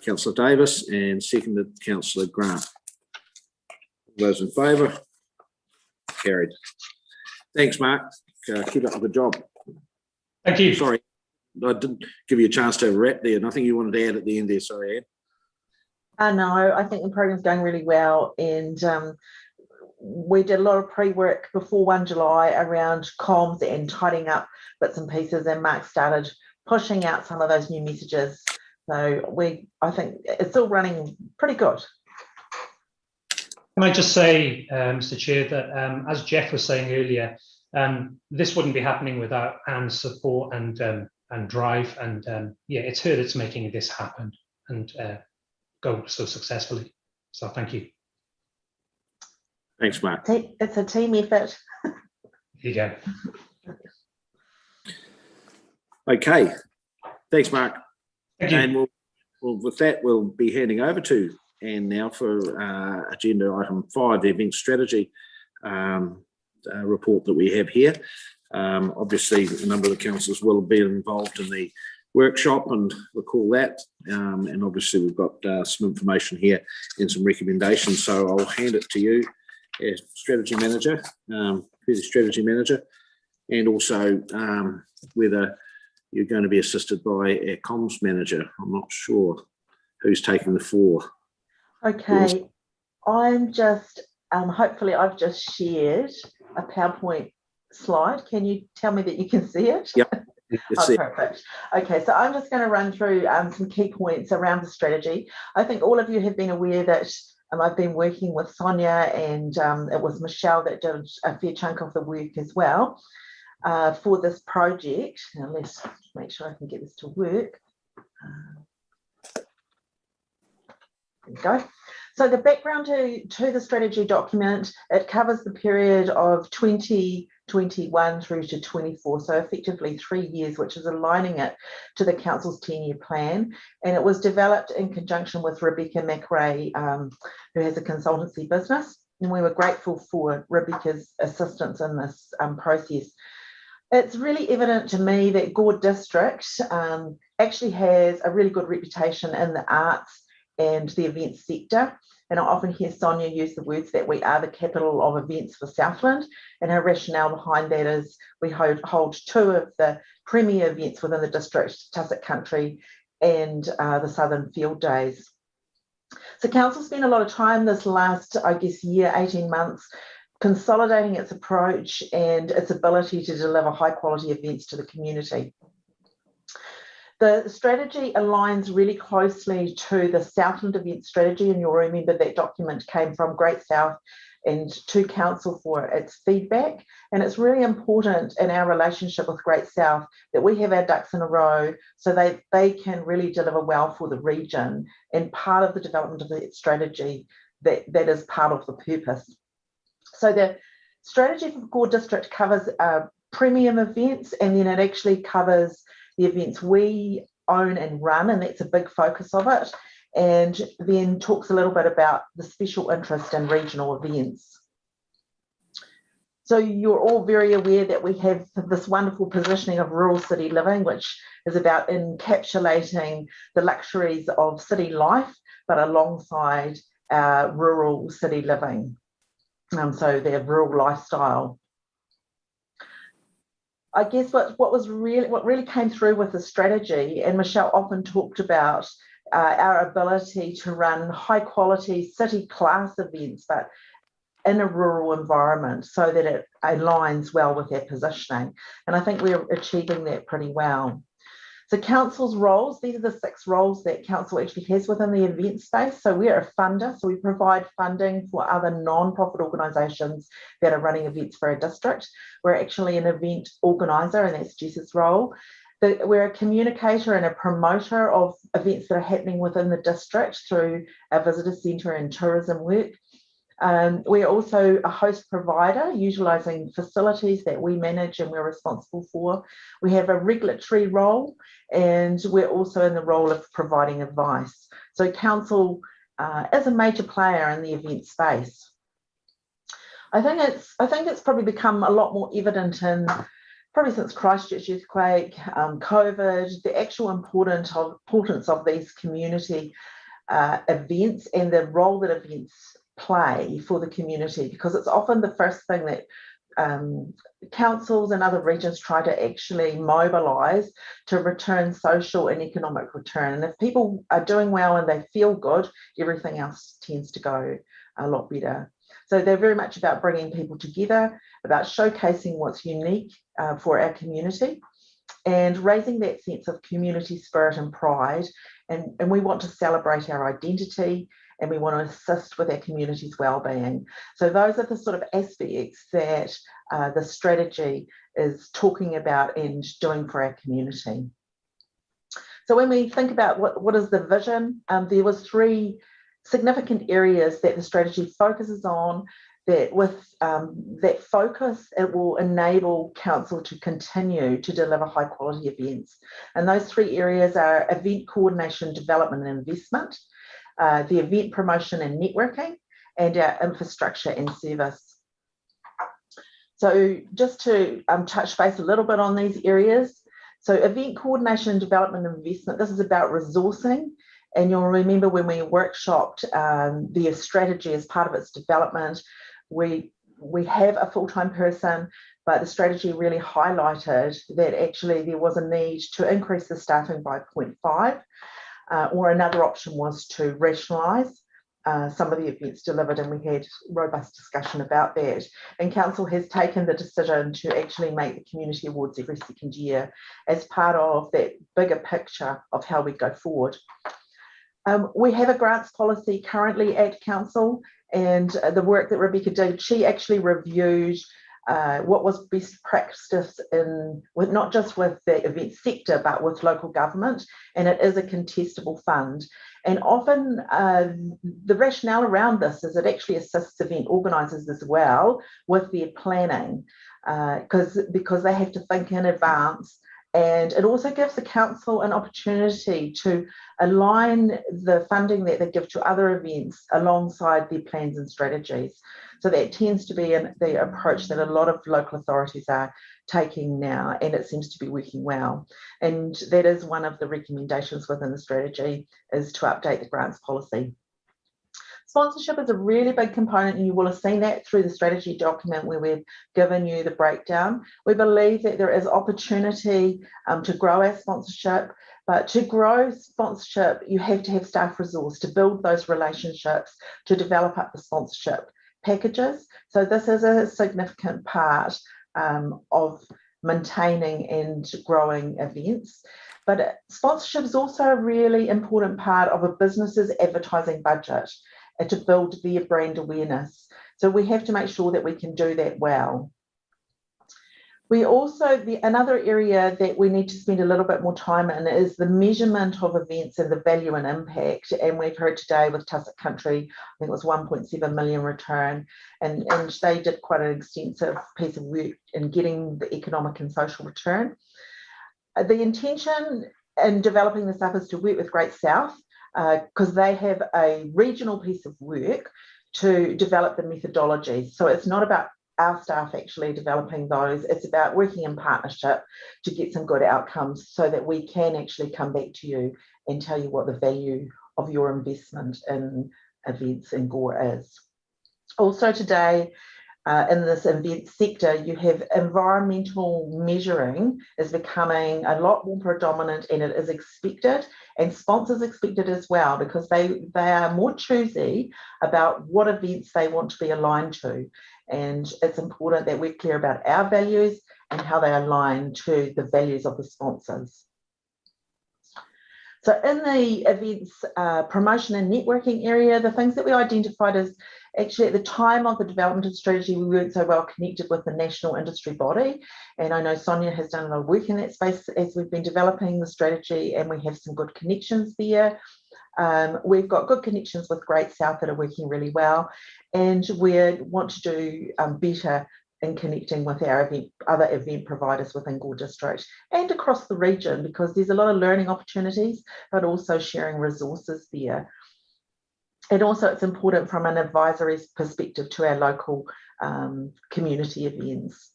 Councillor Davis, and seconded Councillor Grant. Those in favour? Carried. Thanks, Mark. Keep up the good job. Thank you. Sorry, I didn't give you a chance to wrap there. Nothing you wanted to add at the end there. Sorry, Anne. No, I think the program's going really well, and we did a lot of pre-work before 1 July around comms and tidying up bits and pieces, and Mark started pushing out some of those new messages. So I think it's all running pretty good. Can I just say, Mr. Chair, that as Jeff was saying earlier, this wouldn't be happening without Anne's support and drive, and yeah, it's her that's making this happen and go so successfully. So thank you. Thanks, Mark. It's a team effort. There you go. Okay. Thanks, Mark. Thank you. And with that, we'll be handing over to Anne now for agenda item 5, the event strategy report that we have here. Obviously, a number of the councillors will be involved in the workshop and recall that. And obviously, we've got some information here and some recommendations. So I'll hand it to you as strategy manager, strategy manager, and also whether you're going to be assisted by a comms manager. I'm not sure who's taking the floor. Okay, I'm just, hopefully I've just shared a PowerPoint slide. Can you tell me that you can see it? Yep. Oh, perfect. Okay, so I'm just going to run through some key points around the strategy. I think all of you have been aware that I've been working with Sonia, and it was Michelle that did a fair chunk of the work as well for this project. Now let's make sure I can get this to work. There we go. So the background to the strategy document, it covers the period of 2021 through to 24, so effectively 3 years, which is aligning it to the council's 10-year plan. And it was developed in conjunction with Rebecca McRae, who has a consultancy business, and we were grateful for Rebecca's assistance in this process. It's really evident to me that Gore District actually has a really good reputation in the arts and the events sector. And I often hear Sonia use the words that we are the capital of events for Southland. And her rationale behind that is we hold 2 of the premier events within the district, Tusk Country and the Southern Field Days. So council spent a lot of time this last, I guess, year, 18 months, consolidating its approach and its ability to deliver high quality events to the community. The strategy aligns really closely to the Southland event strategy, and you'll remember that document came from Great South and to council for its feedback. And it's really important in our relationship with Great South that we have our ducks in a row so they can really deliver well for the region, and part of the development of the strategy that is part of the purpose. So the strategy for Gore District covers premium events, and then it actually covers the events we own and run, and that's a big focus of it, and then talks a little bit about the special interest in regional events. So you're all very aware that we have this wonderful positioning of rural city living, which is about encapsulating the luxuries of city life, but alongside rural city living. So their rural lifestyle. I guess what really came through with the strategy, and Michelle often talked about our ability to run high quality city class events, but in a rural environment so that it aligns well with our positioning. And I think we're achieving that pretty well. So council's roles, these are the 6 roles that council actually has within the event space. So we're a funder, so we provide funding for other non-profit organisations that are running events for our district. We're actually an event organiser, and that's Jess's role. We're a communicator and a promoter of events that are happening within the district through our visitor centre and tourism work. We're also a host provider, utilising facilities that we manage and we're responsible for. We have a regulatory role, and we're also in the role of providing advice. So council is a major player in the event space. I think it's probably become a lot more evident in probably since Christchurch earthquake, COVID, the actual importance of these community events and the role that events play for the community, because it's often the first thing that councils and other regions try to actually mobilise to return social and economic return. And if people are doing well and they feel good, everything else tends to go a lot better. So they're very much about bringing people together, about showcasing what's unique for our community, and raising that sense of community spirit and pride. And we want to celebrate our identity, and we want to assist with our community's well-being. So those are the sort of aspects that the strategy is talking about and doing for our community. So when we think about what is the vision, there was 3 significant areas that the strategy focuses on, that with that focus, it will enable council to continue to deliver high quality events. And those 3 areas are event coordination, development and investment, the event promotion and networking, and our infrastructure and service. So just to touch base a little bit on these areas. So event coordination, development and investment, this is about resourcing. And you'll remember when we workshopped the strategy as part of its development, we have a full-time person, but the strategy really highlighted that actually there was a need to increase the staffing by 0.5, or another option was to rationalise some of the events delivered, and we had robust discussion about that. And council has taken the decision to actually make the community awards every 2nd year as part of that bigger picture of how we go forward. We have a grants policy currently at council, and the work that Rebecca did, she actually reviewed what was best practice with not just with the event sector, but with local government, and it is a contestable fund. And often the rationale around this is it actually assists event organisers as well with their planning, because they have to think in advance. And it also gives the council an opportunity to align the funding that they give to other events alongside their plans and strategies. So that tends to be the approach that a lot of local authorities are taking now, and it seems to be working well. And that is one of the recommendations within the strategy, is to update the grants policy. Sponsorship is a really big component, and you will have seen that through the strategy document where we've given you the breakdown. We believe that there is opportunity to grow our sponsorship, but to grow sponsorship, you have to have staff resource to build those relationships, to develop up the sponsorship packages. So this is a significant part of maintaining and growing events. But sponsorship is also a really important part of a business's advertising budget, and to build their brand awareness. So we have to make sure that we can do that well. We also, another area that we need to spend a little bit more time in is the measurement of events and the value and impact. And we've heard today with Tusk Country, I think it was 1.7 million return, and they did quite an extensive piece of work in getting the economic and social return. The intention in developing this up is to work with Great South, because they have a regional piece of work to develop the methodology. So it's not about our staff actually developing those, it's about working in partnership to get some good outcomes so that we can actually come back to you and tell you what the value of your investment in events in Gore is. Also today, in this event sector, you have environmental measuring is becoming a lot more predominant, and it is expected, and sponsors expect it as well, because they are more choosy about what events they want to be aligned to. And it's important that we're clear about our values and how they align to the values of the sponsors. So in the events promotion and networking area, the things that we identified as actually at the time of the development of strategy, we weren't so well connected with the national industry body. And I know Sonia has done a lot of work in that space as we've been developing the strategy, and we have some good connections there. We've got good connections with Great South that are working really well, and we want to do better in connecting with our other event providers within Gore District and across the region, because there's a lot of learning opportunities, but also sharing resources there. And also it's important from an advisory perspective to our local community events.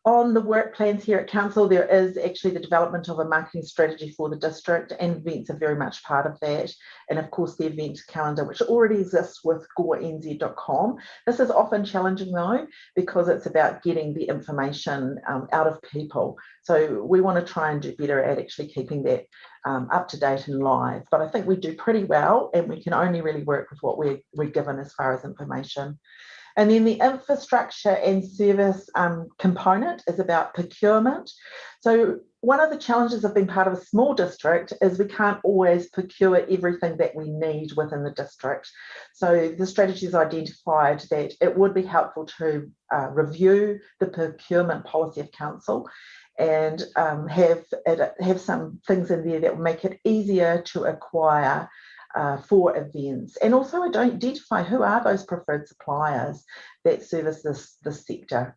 On the work plans here at Council, there is actually the development of a marketing strategy for the district, and events are very much part of that. And of course, the event calendar, which already exists with gorenz.com. This is often challenging though, because it's about getting the information out of people. So we want to try and do better at actually keeping that up to date and live. But I think we do pretty well, and we can only really work with what we're given as far as information. And then the infrastructure and service component is about procurement. So one of the challenges of being part of a small district is we can't always procure everything that we need within the district. So the strategy has identified that it would be helpful to review the procurement policy of Council and have some things in there that will make it easier to acquire for events, and also identify who are those preferred suppliers that service this sector.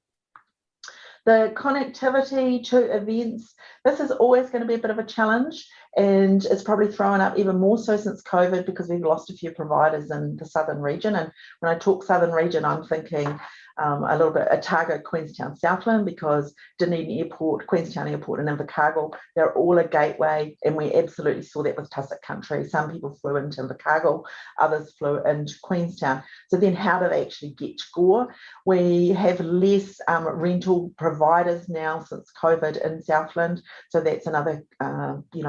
The connectivity to events, this is always going to be a bit of a challenge, and it's probably thrown up even more so since COVID, because we've lost a few providers in the southern region. And when I talk southern region, I'm thinking a little bit Otago, Queenstown, Southland, because Dunedin Airport, Queenstown Airport and Invercargill, they're all a gateway, and we absolutely saw that with Tusk Country. Some people flew into Invercargill, others flew into Queenstown. So then how do they actually get to Gore? We have less rental providers now since COVID in Southland, so that's another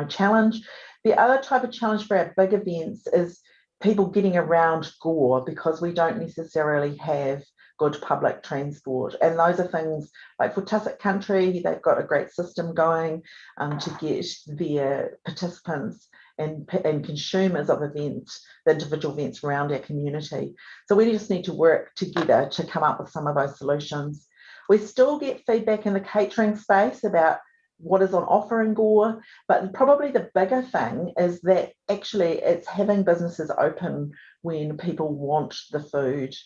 challenge. The other type of challenge for our big events is people getting around Gore, because we don't necessarily have good public transport. And those are things like for Tusk Country, they've got a great system going to get their participants and consumers of events, the individual events around our community. So we just need to work together to come up with some of those solutions. We still get feedback in the catering space about what is on offer in Gore, but probably the bigger thing is that actually it's having businesses open when people want the food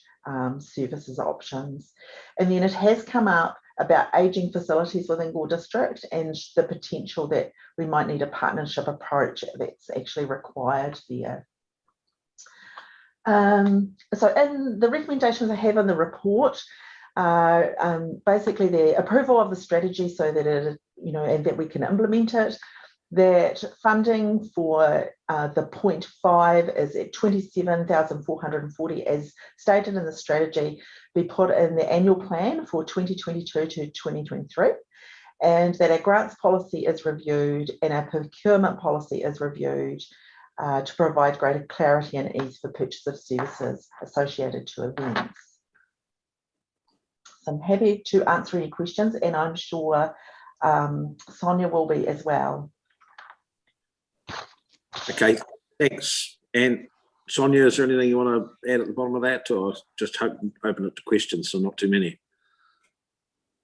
services options. And then it has come up about ageing facilities within Gore District and the potential that we might need a partnership approach that's actually required there. So in the recommendations I have in the report, basically the approval of the strategy so that it, and that we can implement it, that funding for the 0.5 is at 27,440 as stated in the strategy, be put in the annual plan for 2022 to 2023, and that our grants policy is reviewed and our procurement policy is reviewed to provide greater clarity and ease for purchase of services associated to events. So I'm happy to answer any questions, and I'm sure Sonia will be as well. Okay, thanks. And Sonia, is there anything you want to add at the bottom of that, or just open it to questions, so not too many?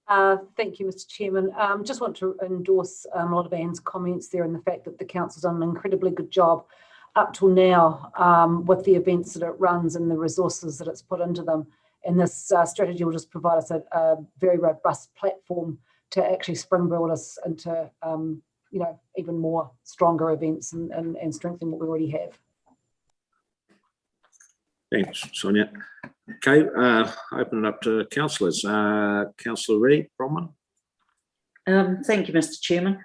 Thank you, Mr. Chairman. Just want to endorse a lot of Anne's comments there, and the fact that the council's done an incredibly good job up till now with the events that it runs and the resources that it's put into them. And this strategy will just provide us a very robust platform to actually springboard us into even more stronger events and strengthen what we already have. Thanks, Sonia. Okay, open it up to councillors. Councillor Reid, Bronwyn. Thank you, Mr. Chairman.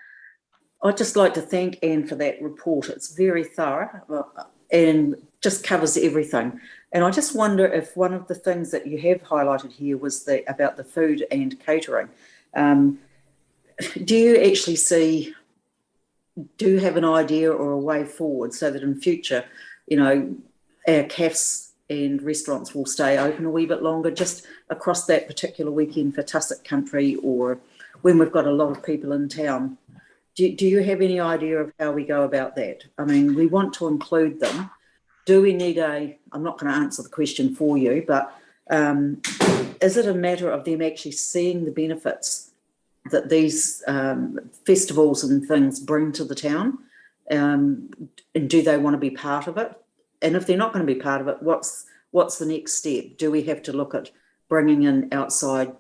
I'd just like to thank Anne for that report. It's very thorough and just covers everything. And I just wonder if one of the things that you have highlighted here was about the food and catering. Do you actually do you have an idea or a way forward so that in future, our cafes and restaurants will stay open a wee bit longer, just across that particular weekend for Tusk Country, or when we've got a lot of people in town? Do you have any idea of how we go about that? I mean, we want to include them. Do we need I'm not going to answer the question for you, but is it a matter of them actually seeing the benefits that these festivals and things bring to the town? And do they want to be part of it? And if they're not going to be part of it, what's the next step? Do we have to look at bringing in outside,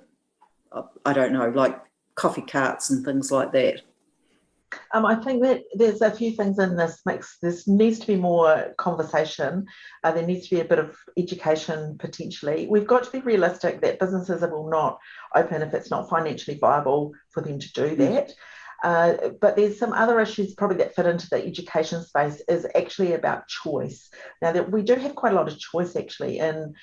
I don't know, like coffee carts and things like that? I think that there's a few things in this mix. This needs to be more conversation. There needs to be a bit of education potentially. We've got to be realistic that businesses will not open if it's not financially viable for them to do that. But there's some other issues probably that fit into the education space is actually about choice. Now that we do have quite a lot of choice actually in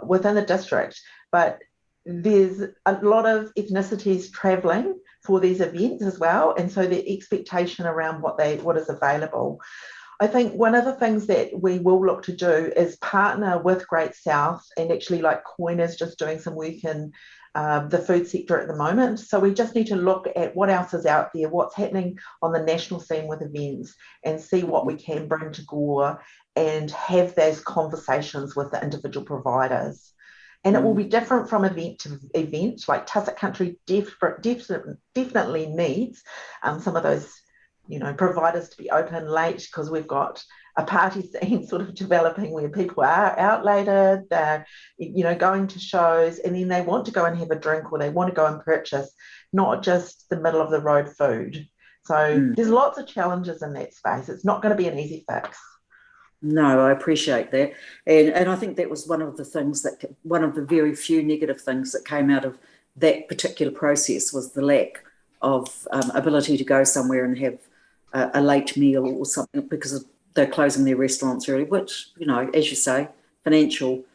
within the district, but there's a lot of ethnicities travelling for these events as well, and so the expectation around what is available. I think one of the things that we will look to do is partner with Great South, and actually like Coin is just doing some work in the food sector at the moment. So we just need to look at what else is out there, what's happening on the national scene with events, and see what we can bring to Gore and have those conversations with the individual providers. And it will be different from event to event. Like Tussock Country definitely needs some of those, providers to be open late, because we've got a party scene sort of developing where people are out later, they're, going to shows, and then they want to go and have a drink, or they want to go and purchase, not just the middle of the road food. So there's lots of challenges in that space. It's not going to be an easy fix. No, I appreciate that. And I think that was one of the very few negative things that came out of that particular process, was the lack of ability to go somewhere and have a late meal or something, because they're closing their restaurants early, which, as you say, financial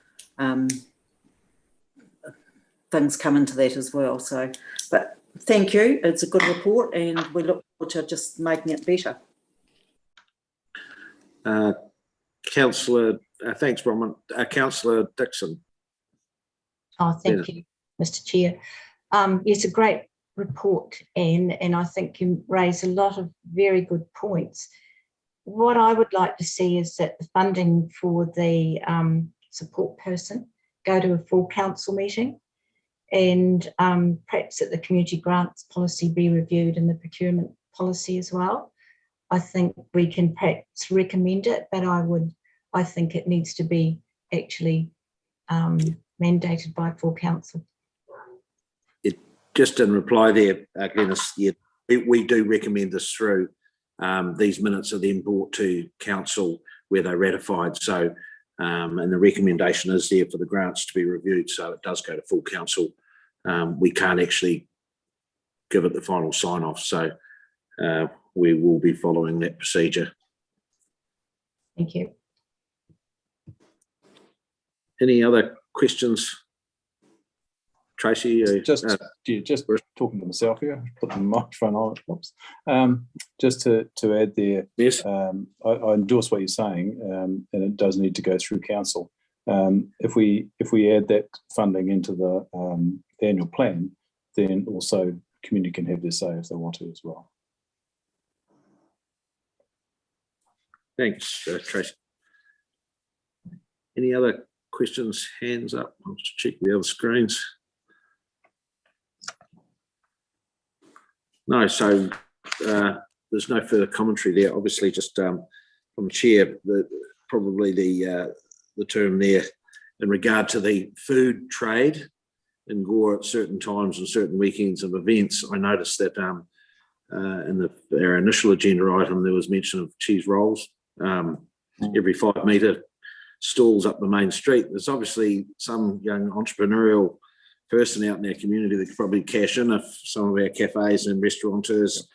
things come into that as well. So, but thank you. It's a good report, and we look forward to just making it better. Councillor, thanks, Bronwyn. Councillor Dixon. Oh, thank you, Mr. Chair. It's a great report, Anne, and I think you raise a lot of very good points. What I would like to see is that the funding for the support person go to a full council meeting, and perhaps that the community grants policy be reviewed and the procurement policy as well. I think we can perhaps recommend it, but I think it needs to be actually mandated by full council. Just in reply there, Glenys, we do recommend this through. These minutes are then brought to council where they're ratified. So, and the recommendation is there for the grants to be reviewed. So it does go to full council. We can't actually give it the final sign off. So we will be following that procedure. Thank you. Any other questions? Tracy? Just talking to myself here, put the microphone on. Oops. Just to add there, yes. I endorse what you're saying, and it does need to go through council. If we add that funding into the annual plan, then also community can have their say if they want to as well. Thanks, Tracy. Any other questions? Hands up. I'll just check the other screens. No, so there's no further commentary there. Obviously, just from the chair, probably the term there in regard to the food trade in Gore at certain times and certain weekends of events. I noticed that in our initial agenda item, there was mention of cheese rolls. Every 5 metre stalls up the main street. There's obviously some young entrepreneurial person out in our community that could probably cash in if some of our cafes and restaurateurs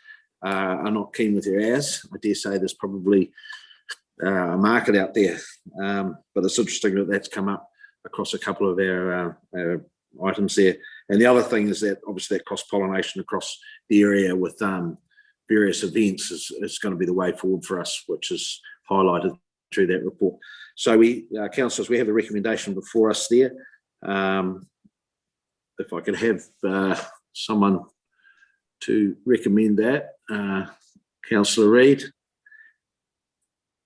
are not keen with their hours. I dare say there's probably a market out there, but it's interesting that that's come up across a couple of our items there. And the other thing is that obviously that cross-pollination across the area with various events is going to be the way forward for us, which is highlighted through that report. So councillors, we have the recommendation before us there. If I could have someone to recommend that. Councillor Reid,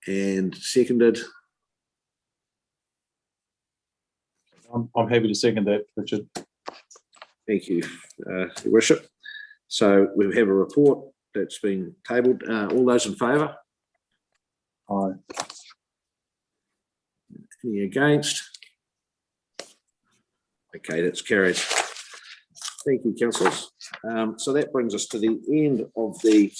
and seconded. I'm happy to second that, Richard. Thank you, Your Worship. So we have a report that's been tabled. All those in favour? Aye. Any against? Okay, that's carried. Thank you, councillors. So that brings us to the end of the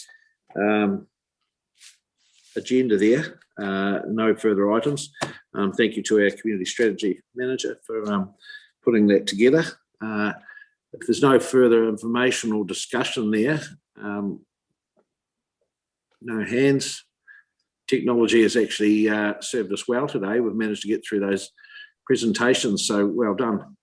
agenda there. No further items. Thank you to our Community Strategy Manager for putting that together. If there's no further information or discussion there, no hands. Technology has actually served us well today. We've managed to get through those presentations, so well done.